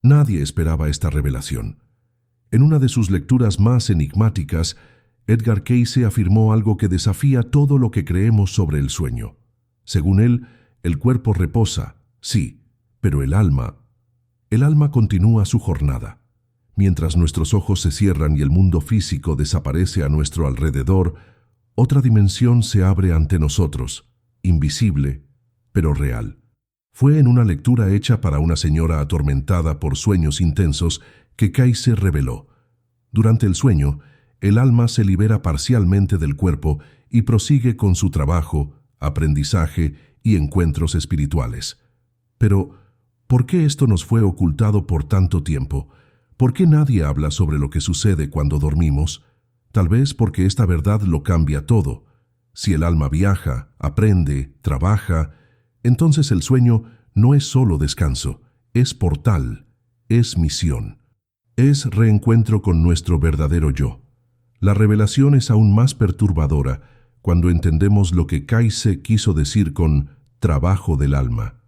Nadie esperaba esta revelación. En una de sus lecturas más enigmáticas, Edgar Cayce afirmó algo que desafía todo lo que creemos sobre el sueño. Según él, el cuerpo reposa, sí, pero el alma continúa su jornada. Mientras nuestros ojos se cierran y el mundo físico desaparece a nuestro alrededor, otra dimensión se abre ante nosotros, invisible, pero real. Fue en una lectura hecha para una señora atormentada por sueños intensos que Cayce reveló: durante el sueño, el alma se libera parcialmente del cuerpo y prosigue con su trabajo, aprendizaje y encuentros espirituales. Pero, ¿por qué esto nos fue ocultado por tanto tiempo? ¿Por qué nadie habla sobre lo que sucede cuando dormimos? Tal vez porque esta verdad lo cambia todo. Si el alma viaja, aprende, trabaja, entonces el sueño no es solo descanso, es portal, es misión, es reencuentro con nuestro verdadero yo. La revelación es aún más perturbadora cuando entendemos lo que Cayce quiso decir con trabajo del alma.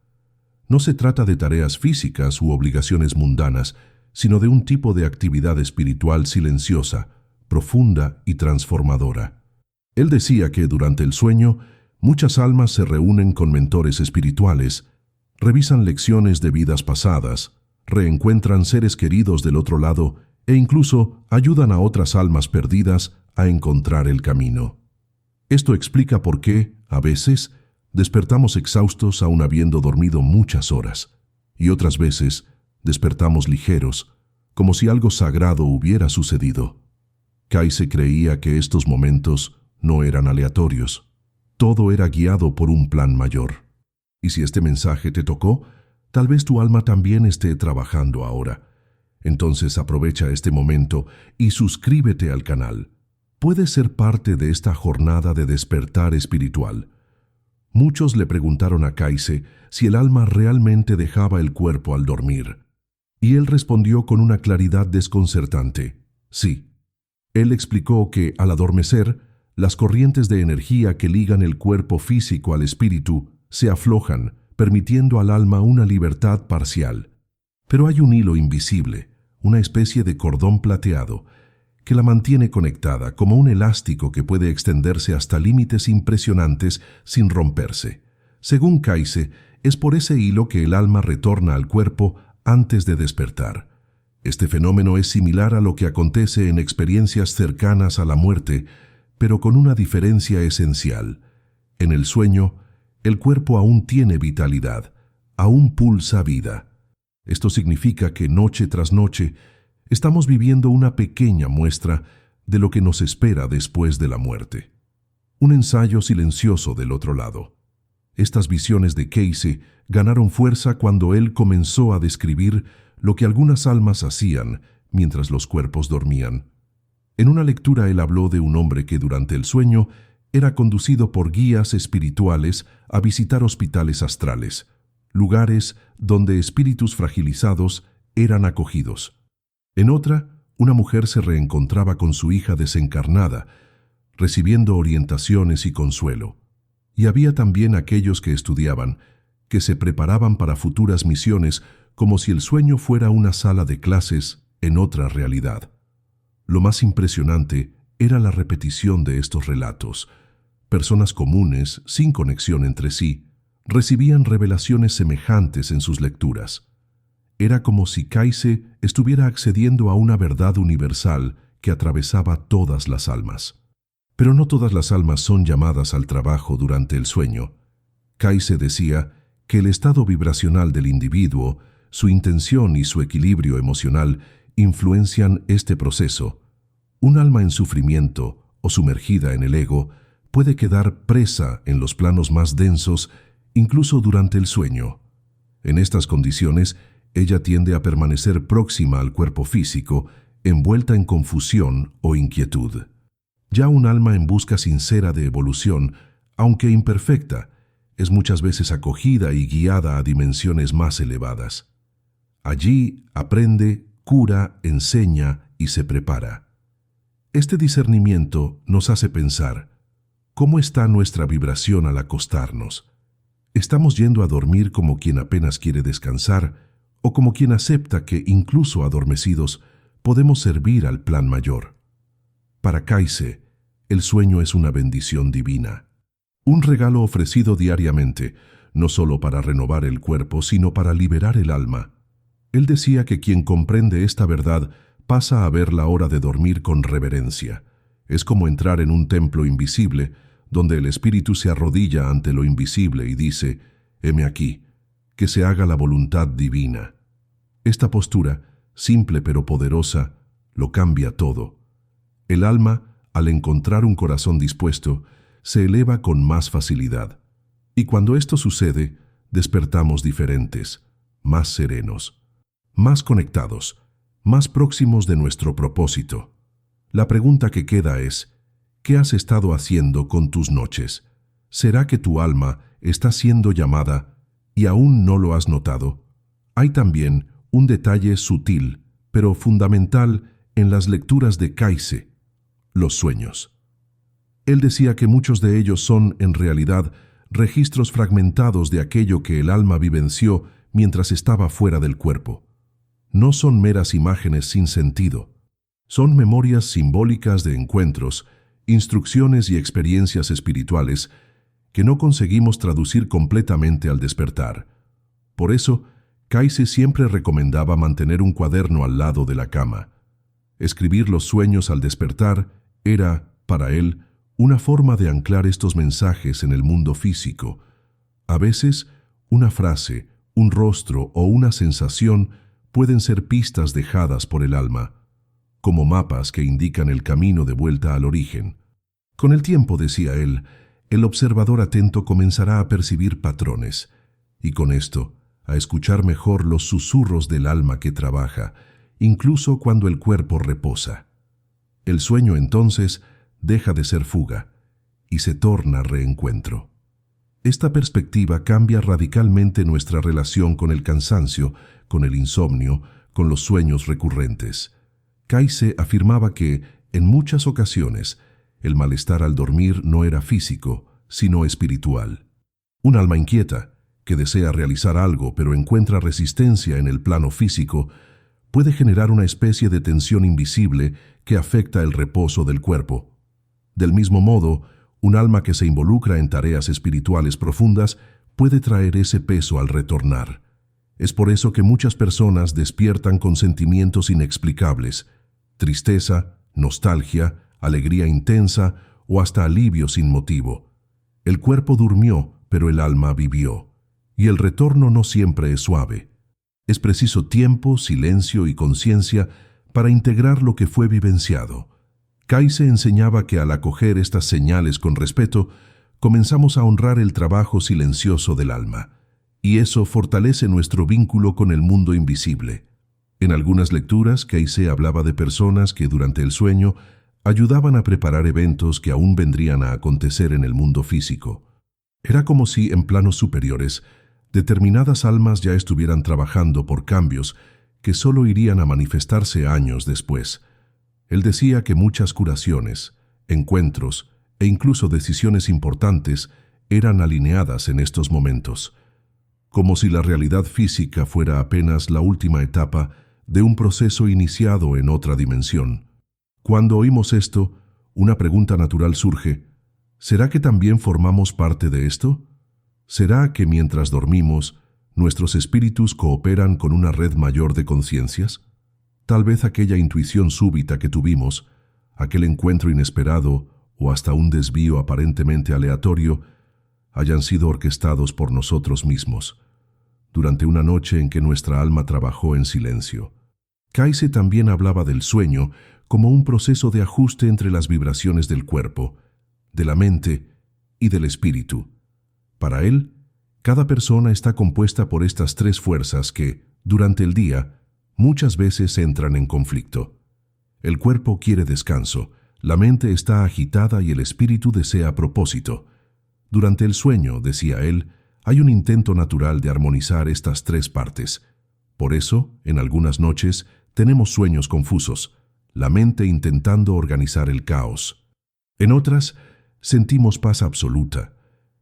No se trata de tareas físicas u obligaciones mundanas, sino de un tipo de actividad espiritual silenciosa, profunda y transformadora. Él decía que durante el sueño, muchas almas se reúnen con mentores espirituales, revisan lecciones de vidas pasadas, reencuentran seres queridos del otro lado e incluso ayudan a otras almas perdidas a encontrar el camino. Esto explica por qué, a veces, despertamos exhaustos aún habiendo dormido muchas horas, y otras veces despertamos ligeros, como si algo sagrado hubiera sucedido. Cayce creía que estos momentos no eran aleatorios. Todo era guiado por un plan mayor. Y si este mensaje te tocó, tal vez tu alma también esté trabajando ahora. Entonces aprovecha este momento y suscríbete al canal. Puedes ser parte de esta jornada de despertar espiritual. Muchos le preguntaron a Cayce si el alma realmente dejaba el cuerpo al dormir. Y él respondió con una claridad desconcertante: sí. Él explicó que, al adormecer, las corrientes de energía que ligan el cuerpo físico al espíritu se aflojan, permitiendo al alma una libertad parcial. Pero hay un hilo invisible, una especie de cordón plateado, que la mantiene conectada como un elástico que puede extenderse hasta límites impresionantes sin romperse. Según Cayce, es por ese hilo que el alma retorna al cuerpo antes de despertar. Este fenómeno es similar a lo que acontece en experiencias cercanas a la muerte, pero con una diferencia esencial. En el sueño, el cuerpo aún tiene vitalidad, aún pulsa vida. Esto significa que noche tras noche estamos viviendo una pequeña muestra de lo que nos espera después de la muerte. Un ensayo silencioso del otro lado. Estas visiones de Cayce ganaron fuerza cuando él comenzó a describir lo que algunas almas hacían mientras los cuerpos dormían. En una lectura él habló de un hombre que durante el sueño era conducido por guías espirituales a visitar hospitales astrales, lugares donde espíritus fragilizados eran acogidos. En otra, una mujer se reencontraba con su hija desencarnada, recibiendo orientaciones y consuelo. Y había también aquellos que estudiaban, que se preparaban para futuras misiones como si el sueño fuera una sala de clases en otra realidad. Lo más impresionante era la repetición de estos relatos. Personas comunes, sin conexión entre sí, recibían revelaciones semejantes en sus lecturas. Era como si Cayce estuviera accediendo a una verdad universal que atravesaba todas las almas. Pero no todas las almas son llamadas al trabajo durante el sueño. Cayce decía que el estado vibracional del individuo, su intención y su equilibrio emocional influencian este proceso. Un alma en sufrimiento o sumergida en el ego puede quedar presa en los planos más densos, incluso durante el sueño. En estas condiciones, ella tiende a permanecer próxima al cuerpo físico, envuelta en confusión o inquietud. Ya un alma en busca sincera de evolución, aunque imperfecta, es muchas veces acogida y guiada a dimensiones más elevadas. Allí aprende, cura, enseña y se prepara. Este discernimiento nos hace pensar: ¿cómo está nuestra vibración al acostarnos? ¿Estamos yendo a dormir como quien apenas quiere descansar o como quien acepta que, incluso adormecidos, podemos servir al plan mayor. Para Kaise, el sueño es una bendición divina, un regalo ofrecido diariamente, no solo para renovar el cuerpo, sino para liberar el alma. Él decía que quien comprende esta verdad pasa a ver la hora de dormir con reverencia. Es como entrar en un templo invisible, donde el espíritu se arrodilla ante lo invisible y dice: «Heme aquí, que se haga la voluntad divina». Esta postura, simple pero poderosa, lo cambia todo. El alma, al encontrar un corazón dispuesto, se eleva con más facilidad. Y cuando esto sucede, despertamos diferentes, más serenos, más conectados, más próximos de nuestro propósito. La pregunta que queda es: ¿qué has estado haciendo con tus noches? ¿Será que tu alma está siendo llamada y aún no lo has notado? Hay también un detalle sutil, pero fundamental en las lecturas de Kaise: los sueños. Él decía que muchos de ellos son, en realidad, registros fragmentados de aquello que el alma vivenció mientras estaba fuera del cuerpo. No son meras imágenes sin sentido. Son memorias simbólicas de encuentros, instrucciones y experiencias espirituales que no conseguimos traducir completamente al despertar. Por eso, Kaise siempre recomendaba mantener un cuaderno al lado de la cama. Escribir los sueños al despertar era, para él, una forma de anclar estos mensajes en el mundo físico. A veces, una frase, un rostro o una sensación pueden ser pistas dejadas por el alma, como mapas que indican el camino de vuelta al origen. Con el tiempo, decía él, el observador atento comenzará a percibir patrones, y con esto, a escuchar mejor los susurros del alma que trabaja, incluso cuando el cuerpo reposa. El sueño, entonces, deja de ser fuga y se torna reencuentro. Esta perspectiva cambia radicalmente nuestra relación con el cansancio, con el insomnio, con los sueños recurrentes. Kaise afirmaba que, en muchas ocasiones, el malestar al dormir no era físico, sino espiritual. Un alma inquieta, que desea realizar algo pero encuentra resistencia en el plano físico, puede generar una especie de tensión invisible que afecta el reposo del cuerpo. Del mismo modo, un alma que se involucra en tareas espirituales profundas puede traer ese peso al retornar. Es por eso que muchas personas despiertan con sentimientos inexplicables: tristeza, nostalgia, alegría intensa o hasta alivio sin motivo. El cuerpo durmió, pero el alma vivió. Y el retorno no siempre es suave. Es preciso tiempo, silencio y conciencia para integrar lo que fue vivenciado. Kaise enseñaba que al acoger estas señales con respeto, comenzamos a honrar el trabajo silencioso del alma, y eso fortalece nuestro vínculo con el mundo invisible. En algunas lecturas, Kaise hablaba de personas que durante el sueño ayudaban a preparar eventos que aún vendrían a acontecer en el mundo físico. Era como si, en planos superiores, determinadas almas ya estuvieran trabajando por cambios que solo irían a manifestarse años después. Él decía que muchas curaciones, encuentros e incluso decisiones importantes eran alineadas en estos momentos, como si la realidad física fuera apenas la última etapa de un proceso iniciado en otra dimensión. Cuando oímos esto, una pregunta natural surge: ¿será que también formamos parte de esto? ¿Será que mientras dormimos, nuestros espíritus cooperan con una red mayor de conciencias? Tal vez aquella intuición súbita que tuvimos, aquel encuentro inesperado o hasta un desvío aparentemente aleatorio, hayan sido orquestados por nosotros mismos, durante una noche en que nuestra alma trabajó en silencio. Kaise también hablaba del sueño como un proceso de ajuste entre las vibraciones del cuerpo, de la mente y del espíritu. Para él, cada persona está compuesta por estas tres fuerzas que, durante el día, muchas veces entran en conflicto. El cuerpo quiere descanso, la mente está agitada y el espíritu desea propósito. Durante el sueño, decía él, hay un intento natural de armonizar estas tres partes. Por eso, en algunas noches, tenemos sueños confusos, la mente intentando organizar el caos. En otras, sentimos paz absoluta.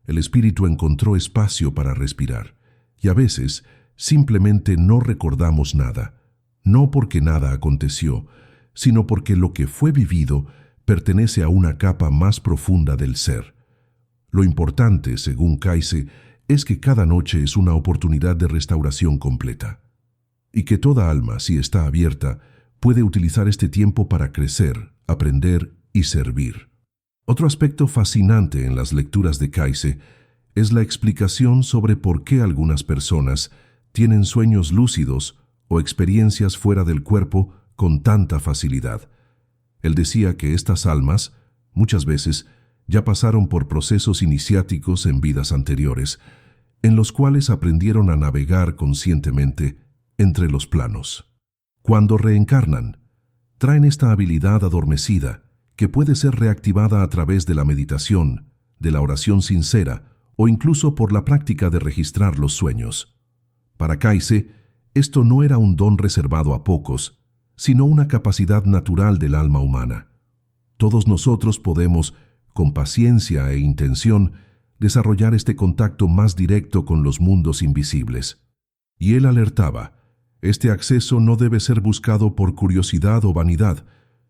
El espíritu encontró espacio para respirar, y a veces Simplemente no recordamos nada, no porque nada aconteció, sino porque lo que fue vivido pertenece a una capa más profunda del ser. Lo importante, según Kayse, es que cada noche es una oportunidad de restauración completa, y que toda alma, si está abierta, puede utilizar este tiempo para crecer, aprender y servir. Otro aspecto fascinante en las lecturas de Kayse es la explicación sobre por qué algunas personas tienen sueños lúcidos o experiencias fuera del cuerpo con tanta facilidad. Él decía que estas almas, muchas veces, ya pasaron por procesos iniciáticos en vidas anteriores, en los cuales aprendieron a navegar conscientemente entre los planos. Cuando reencarnan, traen esta habilidad adormecida que puede ser reactivada a través de la meditación, de la oración sincera o incluso por la práctica de registrar los sueños. Para Kayse, esto no era un don reservado a pocos, sino una capacidad natural del alma humana. Todos nosotros podemos, con paciencia e intención, desarrollar este contacto más directo con los mundos invisibles. Y él alertaba, este acceso no debe ser buscado por curiosidad o vanidad,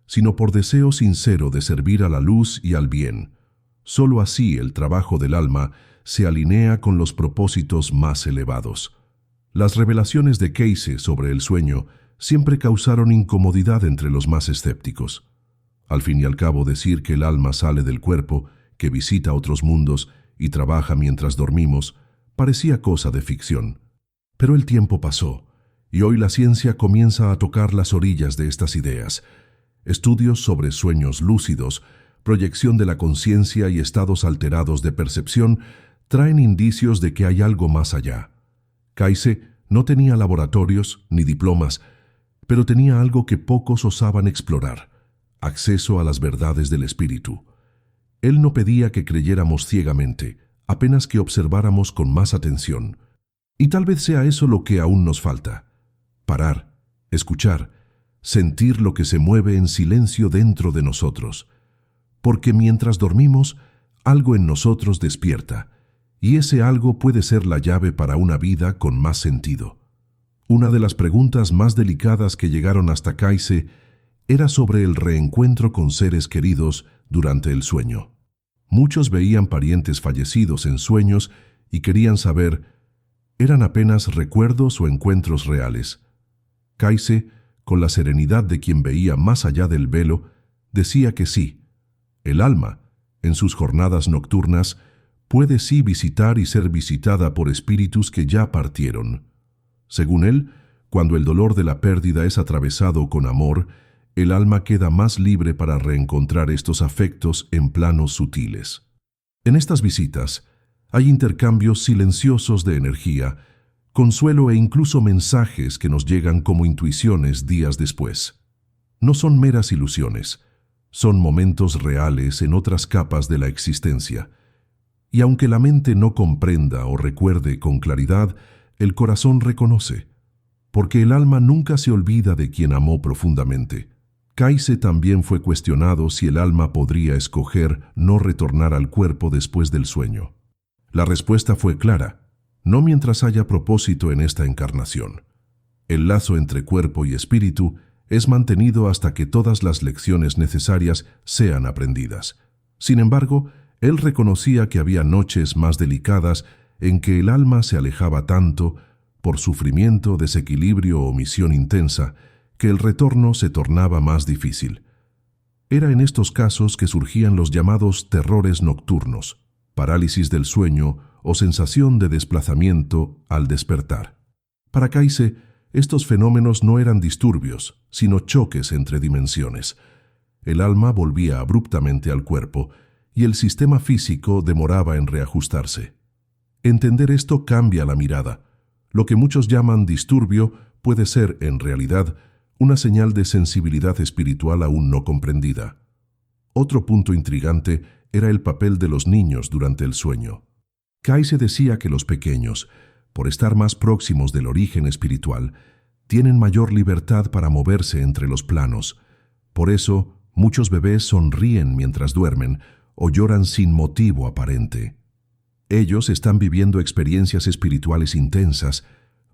sino por deseo sincero de servir a la luz y al bien. Solo así el trabajo del alma se alinea con los propósitos más elevados. Las revelaciones de Kayse sobre el sueño siempre causaron incomodidad entre los más escépticos. Al fin y al cabo, decir que el alma sale del cuerpo, que visita otros mundos y trabaja mientras dormimos, parecía cosa de ficción. Pero el tiempo pasó, y hoy la ciencia comienza a tocar las orillas de estas ideas. Estudios sobre sueños lúcidos, proyección de la conciencia y estados alterados de percepción traen indicios de que hay algo más allá. Kayse no tenía laboratorios ni diplomas, pero tenía algo que pocos osaban explorar: acceso a las verdades del espíritu. Él no pedía que creyéramos ciegamente, apenas que observáramos con más atención. Y tal vez sea eso lo que aún nos falta: parar, escuchar, sentir lo que se mueve en silencio dentro de nosotros. Porque mientras dormimos, algo en nosotros despierta, y ese algo puede ser la llave para una vida con más sentido. Una de las preguntas más delicadas que llegaron hasta Kayse era sobre el reencuentro con seres queridos durante el sueño. Muchos veían parientes fallecidos en sueños y querían saber, ¿eran apenas recuerdos o encuentros reales? Kayse, con la serenidad de quien veía más allá del velo, decía que sí. El alma, en sus jornadas nocturnas, puede sí visitar y ser visitada por espíritus que ya partieron. Según él, cuando el dolor de la pérdida es atravesado con amor, el alma queda más libre para reencontrar estos afectos en planos sutiles. En estas visitas hay intercambios silenciosos de energía, consuelo e incluso mensajes que nos llegan como intuiciones días después. No son meras ilusiones, son momentos reales en otras capas de la existencia. Y aunque la mente no comprenda o recuerde con claridad, el corazón reconoce, porque el alma nunca se olvida de quien amó profundamente. Kayse también fue cuestionado si el alma podría escoger no retornar al cuerpo después del sueño. La respuesta fue clara: no mientras haya propósito en esta encarnación. El lazo entre cuerpo y espíritu es mantenido hasta que todas las lecciones necesarias sean aprendidas. Sin embargo, él reconocía que había noches más delicadas en que el alma se alejaba tanto, por sufrimiento, desequilibrio o misión intensa, que el retorno se tornaba más difícil. Era en estos casos que surgían los llamados terrores nocturnos, parálisis del sueño o sensación de desplazamiento al despertar. Para Kayse, estos fenómenos no eran disturbios, sino choques entre dimensiones. El alma volvía abruptamente al cuerpo y el sistema físico demoraba en reajustarse. Entender esto cambia la mirada. Lo que muchos llaman disturbio puede ser, en realidad, una señal de sensibilidad espiritual aún no comprendida. Otro punto intrigante era el papel de los niños durante el sueño. Kayse decía que los pequeños, por estar más próximos del origen espiritual, tienen mayor libertad para moverse entre los planos. Por eso, muchos bebés sonríen mientras duermen o lloran sin motivo aparente. Ellos están viviendo experiencias espirituales intensas,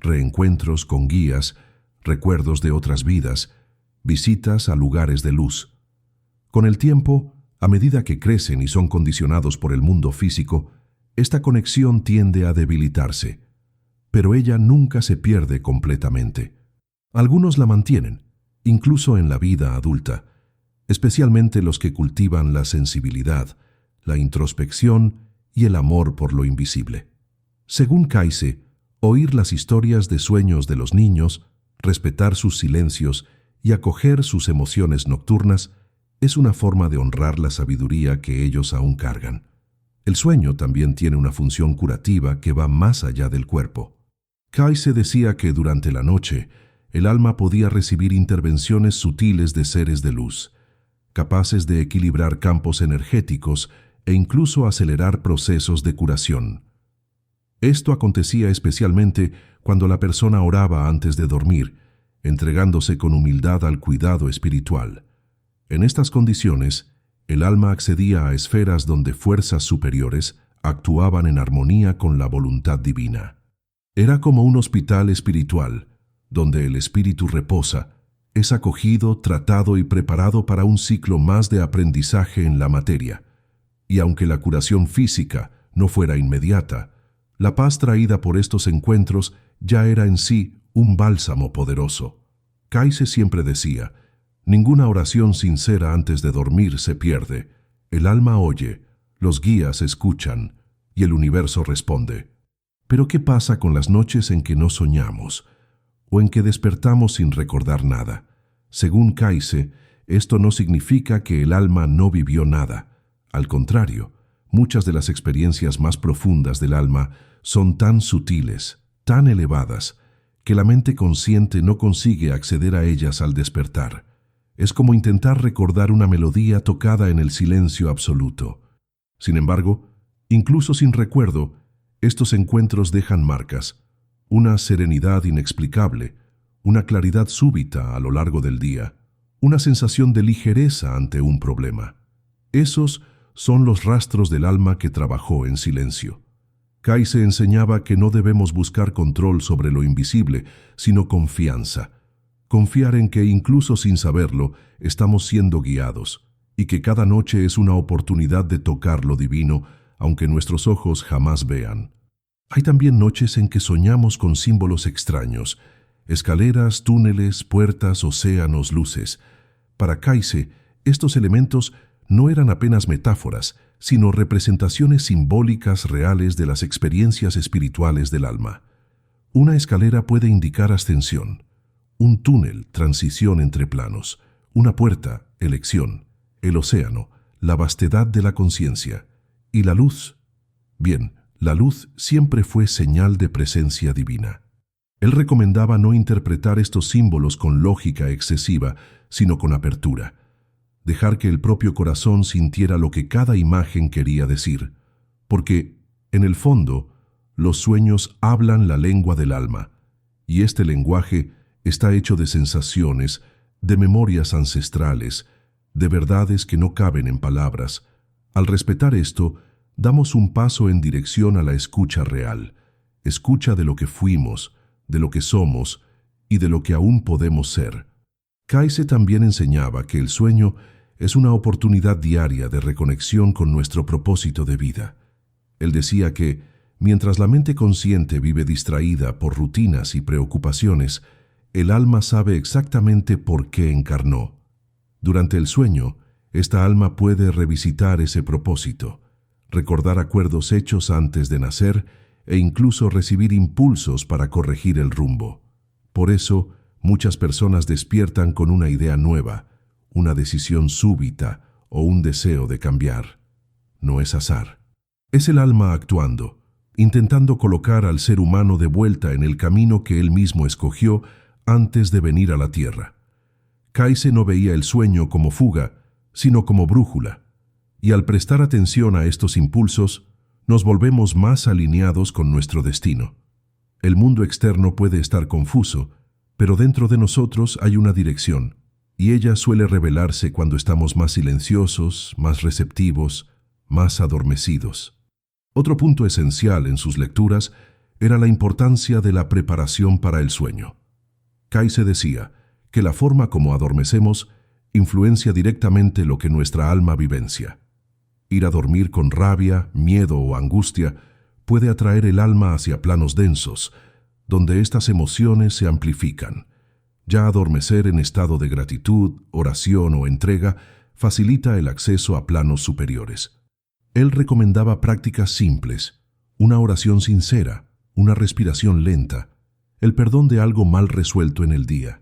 reencuentros con guías, recuerdos de otras vidas, visitas a lugares de luz. Con el tiempo, a medida que crecen y son condicionados por el mundo físico, esta conexión tiende a debilitarse, pero ella nunca se pierde completamente. Algunos la mantienen, incluso en la vida adulta, especialmente los que cultivan la sensibilidad, la introspección y el amor por lo invisible. Según Kayse, oír las historias de sueños de los niños, respetar sus silencios y acoger sus emociones nocturnas es una forma de honrar la sabiduría que ellos aún cargan. El sueño también tiene una función curativa que va más allá del cuerpo. Kayse decía que durante la noche, el alma podía recibir intervenciones sutiles de seres de luz, capaces de equilibrar campos energéticos e incluso acelerar procesos de curación. Esto acontecía especialmente cuando la persona oraba antes de dormir, entregándose con humildad al cuidado espiritual. En estas condiciones, el alma accedía a esferas donde fuerzas superiores actuaban en armonía con la voluntad divina. Era como un hospital espiritual, donde el espíritu reposa, es acogido, tratado y preparado para un ciclo más de aprendizaje en la materia. Y aunque la curación física no fuera inmediata, la paz traída por estos encuentros ya era en sí un bálsamo poderoso. Kayse siempre decía: ninguna oración sincera antes de dormir se pierde. El alma oye, los guías escuchan y el universo responde. Pero ¿qué pasa con las noches en que no soñamos o en que despertamos sin recordar nada? Según Kayse, esto no significa que el alma no vivió nada. Al contrario, muchas de las experiencias más profundas del alma son tan sutiles, tan elevadas, que la mente consciente no consigue acceder a ellas al despertar. Es como intentar recordar una melodía tocada en el silencio absoluto. Sin embargo, incluso sin recuerdo, estos encuentros dejan marcas, una serenidad inexplicable, una claridad súbita a lo largo del día, una sensación de ligereza ante un problema. Esos son los rastros del alma que trabajó en silencio. Kayse enseñaba que no debemos buscar control sobre lo invisible, sino confianza. Confiar en que incluso sin saberlo, estamos siendo guiados, y que cada noche es una oportunidad de tocar lo divino, aunque nuestros ojos jamás vean. Hay también noches en que soñamos con símbolos extraños, escaleras, túneles, puertas, océanos, luces. Para Kayse, estos elementos no eran apenas metáforas, sino representaciones simbólicas reales de las experiencias espirituales del alma. Una escalera puede indicar ascensión, un túnel, transición entre planos, una puerta, elección, el océano, la vastedad de la conciencia, y la luz. Bien, la luz siempre fue señal de presencia divina. Él recomendaba no interpretar estos símbolos con lógica excesiva, sino con apertura. Dejar que el propio corazón sintiera lo que cada imagen quería decir, porque, en el fondo, los sueños hablan la lengua del alma, y este lenguaje está hecho de sensaciones, de memorias ancestrales, de verdades que no caben en palabras. Al respetar esto, damos un paso en dirección a la escucha real, escucha de lo que fuimos, de lo que somos y de lo que aún podemos ser. Kayse también enseñaba que el sueño es una oportunidad diaria de reconexión con nuestro propósito de vida. Él decía que, mientras la mente consciente vive distraída por rutinas y preocupaciones, el alma sabe exactamente por qué encarnó. Durante el sueño, esta alma puede revisitar ese propósito, recordar acuerdos hechos antes de nacer e incluso recibir impulsos para corregir el rumbo. Por eso, muchas personas despiertan con una idea nueva, una decisión súbita o un deseo de cambiar. No es azar. Es el alma actuando, intentando colocar al ser humano de vuelta en el camino que él mismo escogió antes de venir a la tierra. Kayse no veía el sueño como fuga, sino como brújula, y al prestar atención a estos impulsos, nos volvemos más alineados con nuestro destino. El mundo externo puede estar confuso, pero dentro de nosotros hay una dirección, y ella suele revelarse cuando estamos más silenciosos, más receptivos, más adormecidos. Otro punto esencial en sus lecturas era la importancia de la preparación para el sueño. Kayse decía que la forma como adormecemos influencia directamente lo que nuestra alma vivencia. Ir a dormir con rabia, miedo o angustia puede atraer el alma hacia planos densos, donde estas emociones se amplifican. Ya adormecer en estado de gratitud, oración o entrega facilita el acceso a planos superiores. Él recomendaba prácticas simples, una oración sincera, una respiración lenta, el perdón de algo mal resuelto en el día.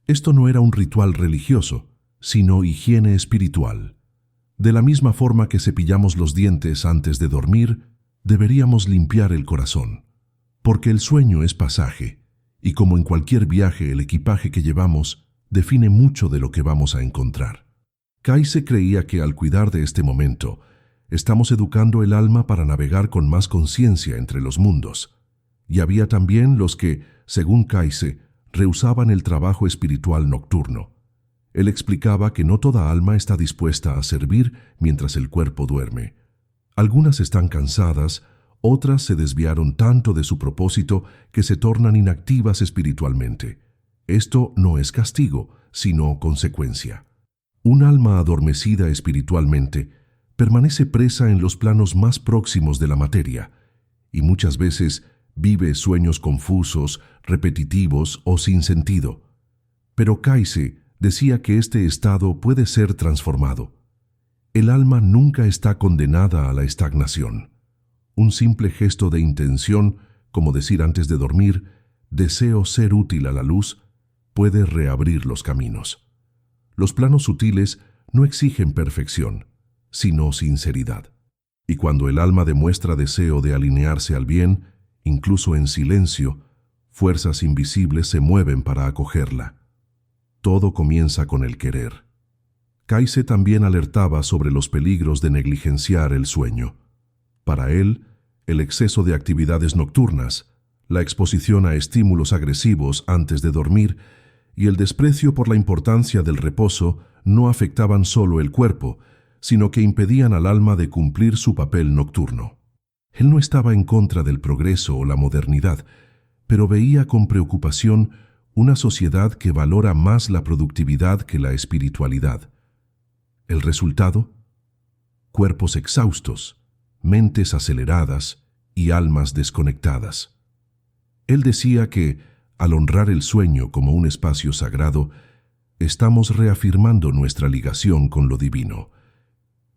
Esto no era un ritual religioso, sino higiene espiritual. De la misma forma que cepillamos los dientes antes de dormir, deberíamos limpiar el corazón, porque el sueño es pasaje, y como en cualquier viaje el equipaje que llevamos define mucho de lo que vamos a encontrar. Kayse creía que al cuidar de este momento, estamos educando el alma para navegar con más conciencia entre los mundos. Y había también los que, según Kayse, rehusaban el trabajo espiritual nocturno. Él explicaba que no toda alma está dispuesta a servir mientras el cuerpo duerme. Algunas están cansadas, otras se desviaron tanto de su propósito que se tornan inactivas espiritualmente. Esto no es castigo, sino consecuencia. Un alma adormecida espiritualmente permanece presa en los planos más próximos de la materia y muchas veces vive sueños confusos, repetitivos o sin sentido. Pero Kayse decía que este estado puede ser transformado. El alma nunca está condenada a la estagnación. Un simple gesto de intención, como decir antes de dormir, deseo ser útil a la luz, puede reabrir los caminos. Los planos sutiles no exigen perfección, sino sinceridad. Y cuando el alma demuestra deseo de alinearse al bien, incluso en silencio, fuerzas invisibles se mueven para acogerla. Todo comienza con el querer. Kayse también alertaba sobre los peligros de negligenciar el sueño. Para él, el exceso de actividades nocturnas, la exposición a estímulos agresivos antes de dormir y el desprecio por la importancia del reposo no afectaban solo el cuerpo, sino que impedían al alma de cumplir su papel nocturno. Él no estaba en contra del progreso o la modernidad, pero veía con preocupación una sociedad que valora más la productividad que la espiritualidad. ¿El resultado? Cuerpos exhaustos, mentes aceleradas y almas desconectadas. Él decía que, al honrar el sueño como un espacio sagrado, estamos reafirmando nuestra ligación con lo divino,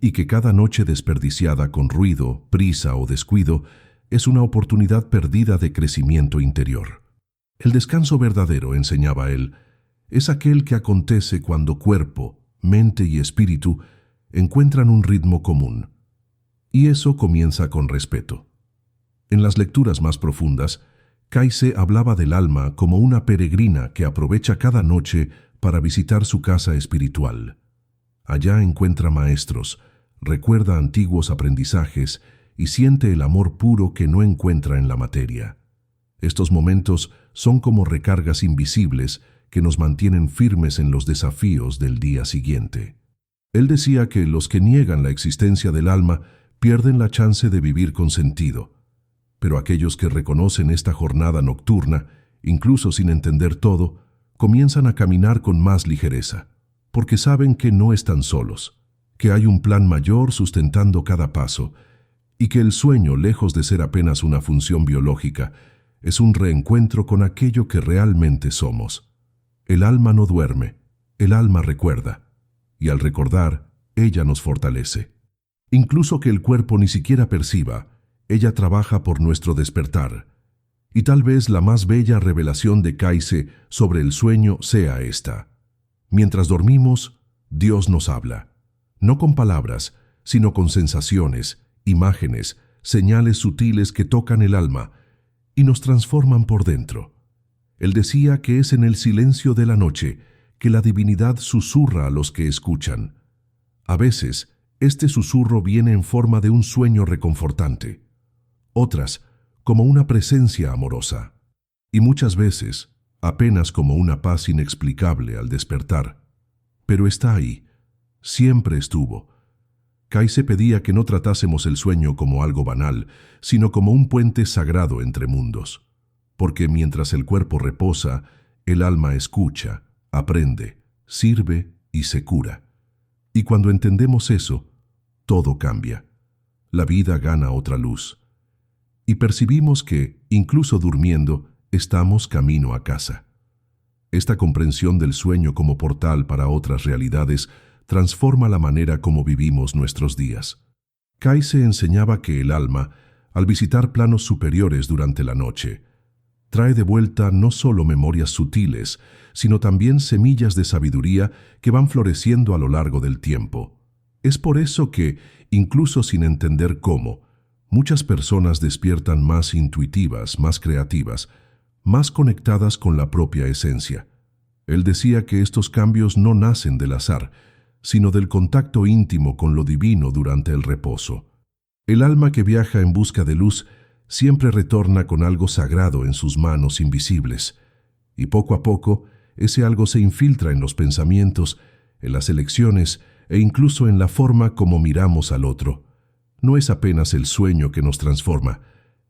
y que cada noche desperdiciada con ruido, prisa o descuido es una oportunidad perdida de crecimiento interior. El descanso verdadero, enseñaba él, es aquel que acontece cuando cuerpo, mente y espíritu encuentran un ritmo común. Y eso comienza con respeto. En las lecturas más profundas, Kayse hablaba del alma como una peregrina que aprovecha cada noche para visitar su casa espiritual. Allá encuentra maestros, recuerda antiguos aprendizajes y siente el amor puro que no encuentra en la materia. Estos momentos son como recargas invisibles que nos mantienen firmes en los desafíos del día siguiente. Él decía que los que niegan la existencia del alma pierden la chance de vivir con sentido, pero aquellos que reconocen esta jornada nocturna, incluso sin entender todo, comienzan a caminar con más ligereza, porque saben que no están solos, que hay un plan mayor sustentando cada paso, y que el sueño, lejos de ser apenas una función biológica, es un reencuentro con aquello que realmente somos. El alma no duerme, el alma recuerda, y al recordar, ella nos fortalece. Incluso que el cuerpo ni siquiera perciba, ella trabaja por nuestro despertar. Y tal vez la más bella revelación de Kayse sobre el sueño sea esta. Mientras dormimos, Dios nos habla, no con palabras, sino con sensaciones, imágenes, señales sutiles que tocan el alma y nos transforman por dentro. Él decía que es en el silencio de la noche que la divinidad susurra a los que escuchan. A veces, este susurro viene en forma de un sueño reconfortante, otras como una presencia amorosa, y muchas veces apenas como una paz inexplicable al despertar. Pero está ahí, siempre estuvo, Kaise pedía que no tratásemos el sueño como algo banal, sino como un puente sagrado entre mundos. Porque mientras el cuerpo reposa, el alma escucha, aprende, sirve y se cura. Y cuando entendemos eso, todo cambia. La vida gana otra luz. Y percibimos que, incluso durmiendo, estamos camino a casa. Esta comprensión del sueño como portal para otras realidades transforma la manera como vivimos nuestros días. Kaise enseñaba que el alma, al visitar planos superiores durante la noche, trae de vuelta no solo memorias sutiles, sino también semillas de sabiduría que van floreciendo a lo largo del tiempo. Es por eso que, incluso sin entender cómo, muchas personas despiertan más intuitivas, más creativas, más conectadas con la propia esencia. Él decía que estos cambios no nacen del azar, sino del contacto íntimo con lo divino durante el reposo. El alma que viaja en busca de luz siempre retorna con algo sagrado en sus manos invisibles, y poco a poco ese algo se infiltra en los pensamientos, en las elecciones e incluso en la forma como miramos al otro. No es apenas el sueño que nos transforma,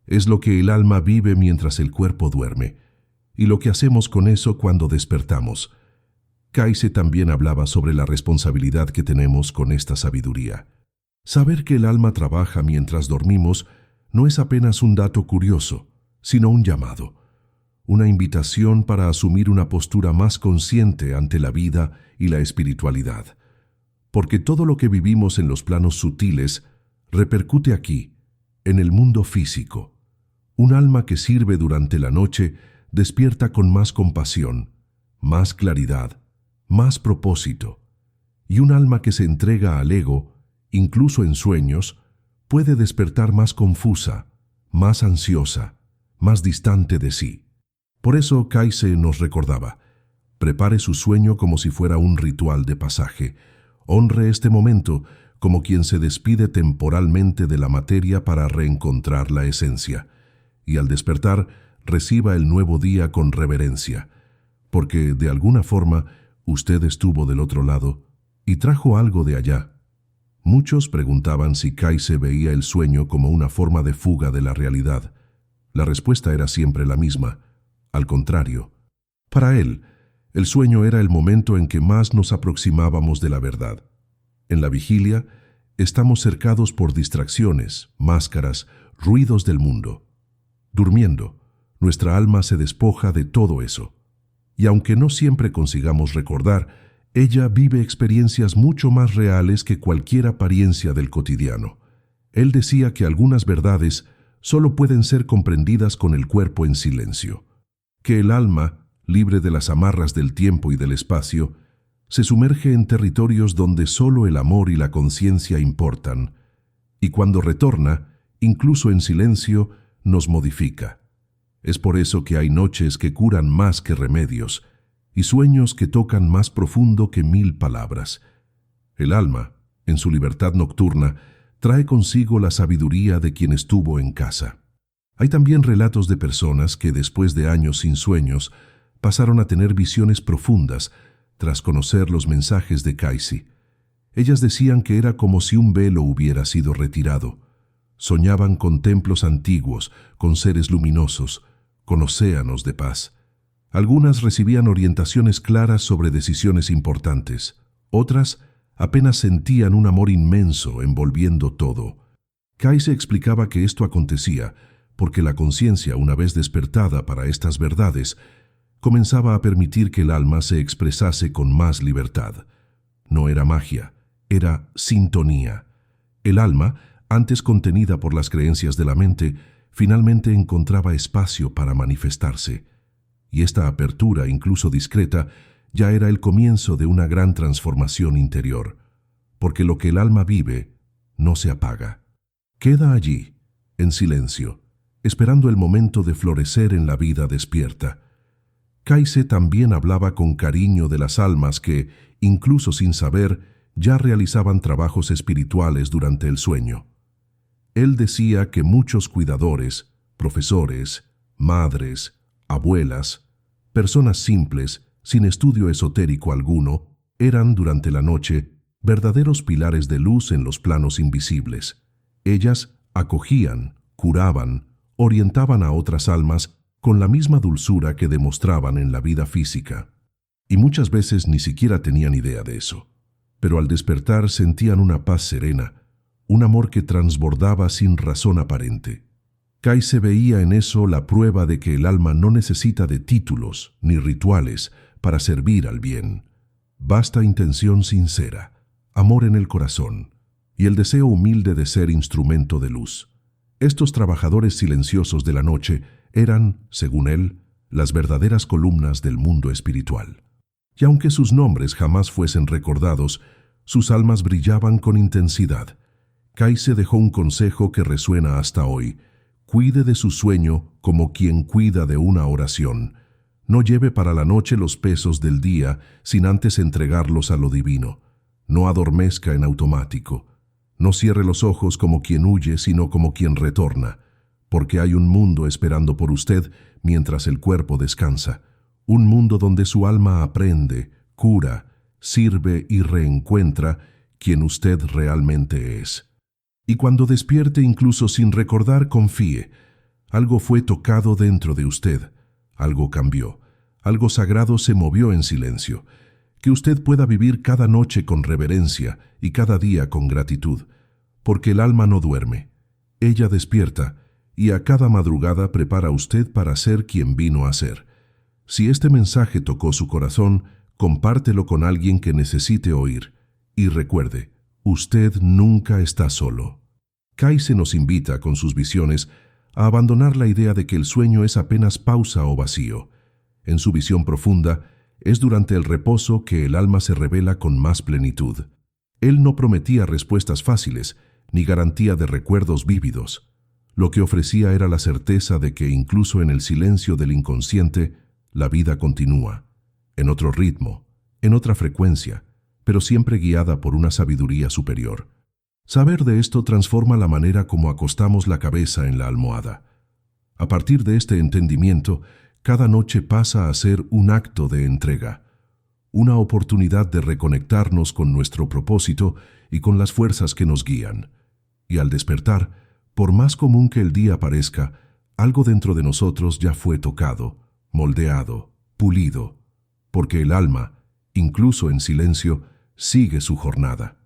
es lo que el alma vive mientras el cuerpo duerme, y lo que hacemos con eso cuando despertamos. Kaise también hablaba sobre la responsabilidad que tenemos con esta sabiduría. Saber que el alma trabaja mientras dormimos no es apenas un dato curioso, sino un llamado, una invitación para asumir una postura más consciente ante la vida y la espiritualidad. Porque todo lo que vivimos en los planos sutiles repercute aquí, en el mundo físico. Un alma que sirve durante la noche despierta con más compasión, más claridad, más propósito, y un alma que se entrega al ego, incluso en sueños, puede despertar más confusa, más ansiosa, más distante de sí. Por eso Kaise nos recordaba: prepare su sueño como si fuera un ritual de pasaje, honre este momento como quien se despide temporalmente de la materia para reencontrar la esencia, y al despertar reciba el nuevo día con reverencia, porque de alguna forma usted estuvo del otro lado y trajo algo de allá. Muchos preguntaban si Kaise veía el sueño como una forma de fuga de la realidad. La respuesta era siempre la misma: al contrario. Para él, el sueño era el momento en que más nos aproximábamos de la verdad. En la vigilia, estamos cercados por distracciones, máscaras, ruidos del mundo. Durmiendo, nuestra alma se despoja de todo eso. Y aunque no siempre consigamos recordar, ella vive experiencias mucho más reales que cualquier apariencia del cotidiano. Él decía que algunas verdades solo pueden ser comprendidas con el cuerpo en silencio, que el alma, libre de las amarras del tiempo y del espacio, se sumerge en territorios donde solo el amor y la conciencia importan, y cuando retorna, incluso en silencio, nos modifica. Es por eso que hay noches que curan más que remedios, y sueños que tocan más profundo que 1000 palabras. El alma, en su libertad nocturna, trae consigo la sabiduría de quien estuvo en casa. Hay también relatos de personas que, después de años sin sueños, pasaron a tener visiones profundas tras conocer los mensajes de Kaise. Ellas decían que era como si un velo hubiera sido retirado. Soñaban con templos antiguos, con seres luminosos, con océanos de paz. Algunas recibían orientaciones claras sobre decisiones importantes. Otras apenas sentían un amor inmenso envolviendo todo. Kaise explicaba que esto acontecía porque la conciencia, una vez despertada para estas verdades, comenzaba a permitir que el alma se expresase con más libertad. No era magia, era sintonía. El alma, antes contenida por las creencias de la mente, finalmente encontraba espacio para manifestarse. Y esta apertura, incluso discreta, ya era el comienzo de una gran transformación interior, porque lo que el alma vive no se apaga. Queda allí, en silencio, esperando el momento de florecer en la vida despierta. Kaise también hablaba con cariño de las almas que, incluso sin saber, ya realizaban trabajos espirituales durante el sueño. Él decía que muchos cuidadores, profesores, madres, abuelas, personas simples, sin estudio esotérico alguno, eran, durante la noche, verdaderos pilares de luz en los planos invisibles. Ellas acogían, curaban, orientaban a otras almas con la misma dulzura que demostraban en la vida física. Y muchas veces ni siquiera tenían idea de eso. Pero al despertar sentían una paz serena, un amor que transbordaba sin razón aparente. Kaise veía en eso la prueba de que el alma no necesita de títulos ni rituales para servir al bien. Basta intención sincera, amor en el corazón y el deseo humilde de ser instrumento de luz. Estos trabajadores silenciosos de la noche eran, según él, las verdaderas columnas del mundo espiritual. Y aunque sus nombres jamás fuesen recordados, sus almas brillaban con intensidad. Kaise dejó un consejo que resuena hasta hoy: cuide de su sueño como quien cuida de una oración. No lleve para la noche los pesos del día sin antes entregarlos a lo divino. No adormezca en automático. No cierre los ojos como quien huye, sino como quien retorna, porque hay un mundo esperando por usted mientras el cuerpo descansa. Un mundo donde su alma aprende, cura, sirve y reencuentra quien usted realmente es. Y cuando despierte, incluso sin recordar, confíe. Algo fue tocado dentro de usted, algo cambió, algo sagrado se movió en silencio. Que usted pueda vivir cada noche con reverencia y cada día con gratitud, porque el alma no duerme. Ella despierta y a cada madrugada prepara a usted para ser quien vino a ser. Si este mensaje tocó su corazón, compártelo con alguien que necesite oír. Y recuerde, usted nunca está solo. Kaise nos invita, con sus visiones, a abandonar la idea de que el sueño es apenas pausa o vacío. En su visión profunda, es durante el reposo que el alma se revela con más plenitud. Él no prometía respuestas fáciles, ni garantía de recuerdos vívidos. Lo que ofrecía era la certeza de que incluso en el silencio del inconsciente, la vida continúa, en otro ritmo, en otra frecuencia, pero siempre guiada por una sabiduría superior. Saber de esto transforma la manera como acostamos la cabeza en la almohada. A partir de este entendimiento, cada noche pasa a ser un acto de entrega, una oportunidad de reconectarnos con nuestro propósito y con las fuerzas que nos guían. Y al despertar, por más común que el día parezca, algo dentro de nosotros ya fue tocado, moldeado, pulido, porque el alma, incluso en silencio, sigue su jornada.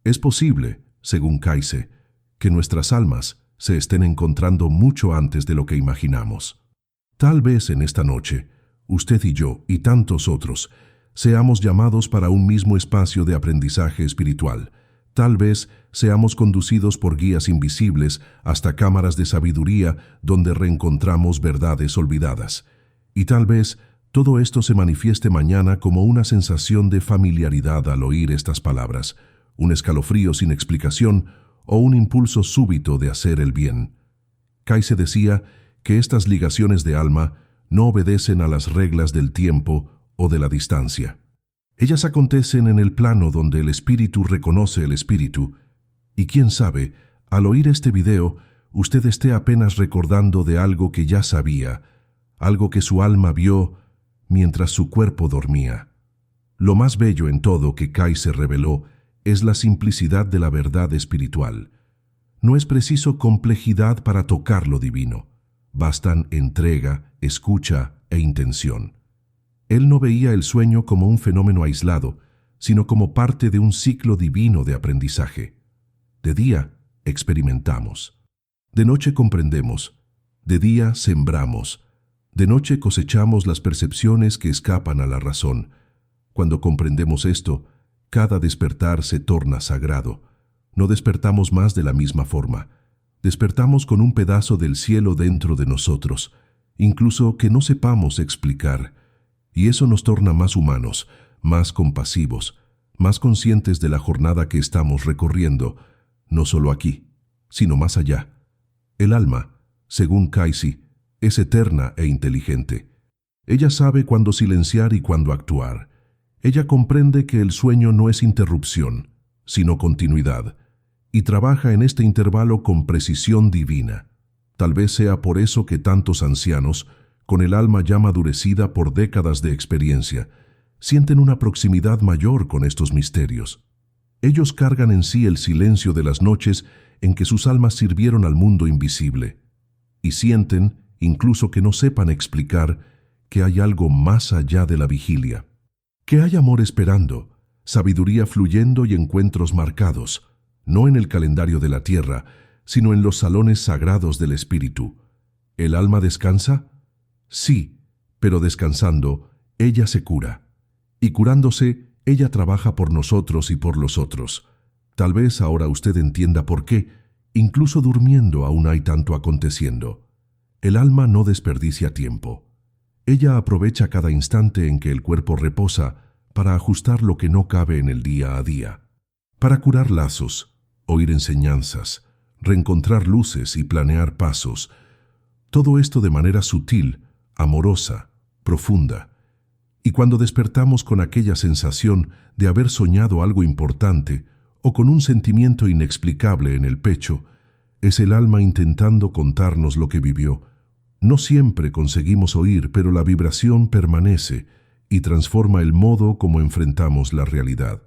Es posible, según Kaise, que nuestras almas se estén encontrando mucho antes de lo que imaginamos. Tal vez en esta noche, usted y yo y tantos otros seamos llamados para un mismo espacio de aprendizaje espiritual. Tal vez seamos conducidos por guías invisibles hasta cámaras de sabiduría donde reencontramos verdades olvidadas. Y tal vez todo esto se manifieste mañana como una sensación de familiaridad al oír estas palabras, un escalofrío sin explicación o un impulso súbito de hacer el bien. Kaise decía que estas ligaciones de alma no obedecen a las reglas del tiempo o de la distancia. Ellas acontecen en el plano donde el espíritu reconoce el espíritu, y quién sabe, al oír este video, usted esté apenas recordando de algo que ya sabía, algo que su alma vio mientras su cuerpo dormía. Lo más bello en todo que Kaise reveló es la simplicidad de la verdad espiritual. No es preciso complejidad para tocar lo divino. Bastan entrega, escucha e intención. Él no veía el sueño como un fenómeno aislado, sino como parte de un ciclo divino de aprendizaje. De día, experimentamos. De noche comprendemos. De día, sembramos. De noche cosechamos las percepciones que escapan a la razón. Cuando comprendemos esto, cada despertar se torna sagrado. No despertamos más de la misma forma. Despertamos con un pedazo del cielo dentro de nosotros, incluso que no sepamos explicar. Y eso nos torna más humanos, más compasivos, más conscientes de la jornada que estamos recorriendo, no solo aquí, sino más allá. El alma, según Kaise, es eterna e inteligente. Ella sabe cuándo silenciar y cuándo actuar. Ella comprende que el sueño no es interrupción, sino continuidad, y trabaja en este intervalo con precisión divina. Tal vez sea por eso que tantos ancianos, con el alma ya madurecida por décadas de experiencia, sienten una proximidad mayor con estos misterios. Ellos cargan en sí el silencio de las noches en que sus almas sirvieron al mundo invisible, y sienten, incluso que no sepan explicar, que hay algo más allá de la vigilia, que hay amor esperando, sabiduría fluyendo y encuentros marcados, no en el calendario de la tierra, sino en los salones sagrados del espíritu. ¿El alma descansa? Sí, pero descansando, ella se cura. Y curándose, ella trabaja por nosotros y por los otros. Tal vez ahora usted entienda por qué, incluso durmiendo aún hay tanto aconteciendo. El alma no desperdicia tiempo. Ella aprovecha cada instante en que el cuerpo reposa para ajustar lo que no cabe en el día a día, para curar lazos, oír enseñanzas, reencontrar luces y planear pasos. Todo esto de manera sutil, amorosa, profunda. Y cuando despertamos con aquella sensación de haber soñado algo importante o con un sentimiento inexplicable en el pecho, es el alma intentando contarnos lo que vivió. No siempre conseguimos oír, pero la vibración permanece y transforma el modo como enfrentamos la realidad.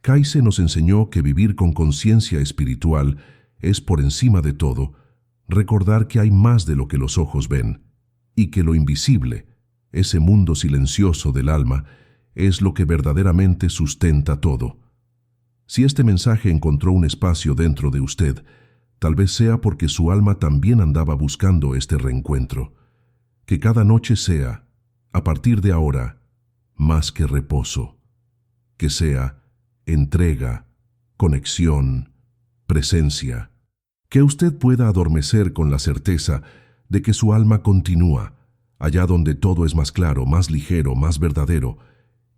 Kaise nos enseñó que vivir con conciencia espiritual es, por encima de todo, recordar que hay más de lo que los ojos ven y que lo invisible, ese mundo silencioso del alma, es lo que verdaderamente sustenta todo. Si este mensaje encontró un espacio dentro de usted, tal vez sea porque su alma también andaba buscando este reencuentro. Que cada noche sea, a partir de ahora, más que reposo. Que sea entrega, conexión, presencia. Que usted pueda adormecer con la certeza de que su alma continúa, allá donde todo es más claro, más ligero, más verdadero,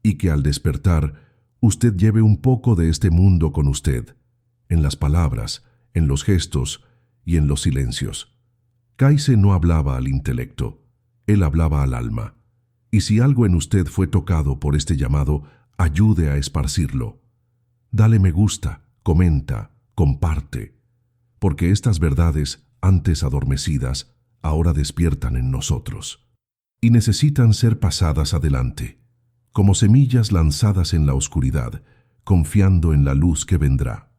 y que al despertar, usted lleve un poco de este mundo con usted, en las palabras, en los gestos y en los silencios. Kaise no hablaba al intelecto, él hablaba al alma. Y si algo en usted fue tocado por este llamado, ayude a esparcirlo. Dale me gusta, comenta, comparte, porque estas verdades, antes adormecidas, ahora despiertan en nosotros. Y necesitan ser pasadas adelante, como semillas lanzadas en la oscuridad, confiando en la luz que vendrá.